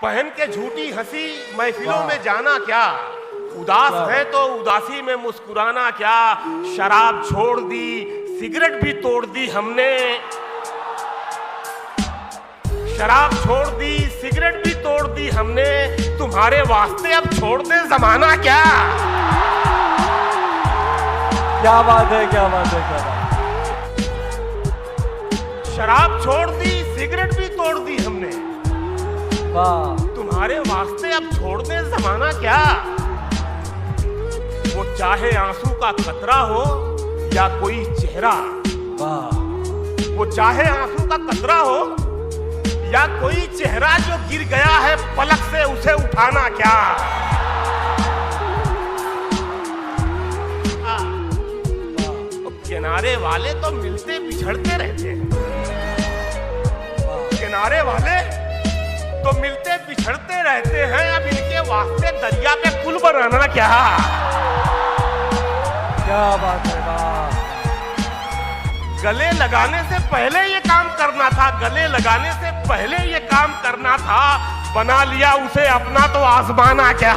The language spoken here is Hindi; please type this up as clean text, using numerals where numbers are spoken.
पहन के झूठी हंसी महफिलों में जाना क्या, उदास है तो उदासी में मुस्कुराना क्या। शराब छोड़ दी, सिगरेट भी तोड़ दी हमने, शराब छोड़ दी, सिगरेट भी तोड़ दी हमने, तुम्हारे वास्ते अब छोड़ दे जमाना क्या। क्या बात है, क्या बात है, क्या बात। शराब छोड़ दी, सिगरेट भी तोड़ दी हमने, वाह। तुम्हारे वास्ते अब छोड़ दे जमाना क्या। वो चाहे आंसू का कतरा हो या कोई चेहरा, वाह। वो चाहे आंसू का कतरा हो या कोई चेहरा जो गिर गया है पलक से, उसे उठाना क्या। किनारे वाले तो मिलते बिछड़ते रहते हैं, किनारे वाले तो मिलते बिछड़ते रहते हैं, अब इनके वास्ते दरिया पे पुल बनाना क्या। क्या बात है, वाह। गले लगाने से पहले ये काम करना था, गले लगाने से पहले ये काम करना था, बना लिया उसे अपना तो आजमाना क्या।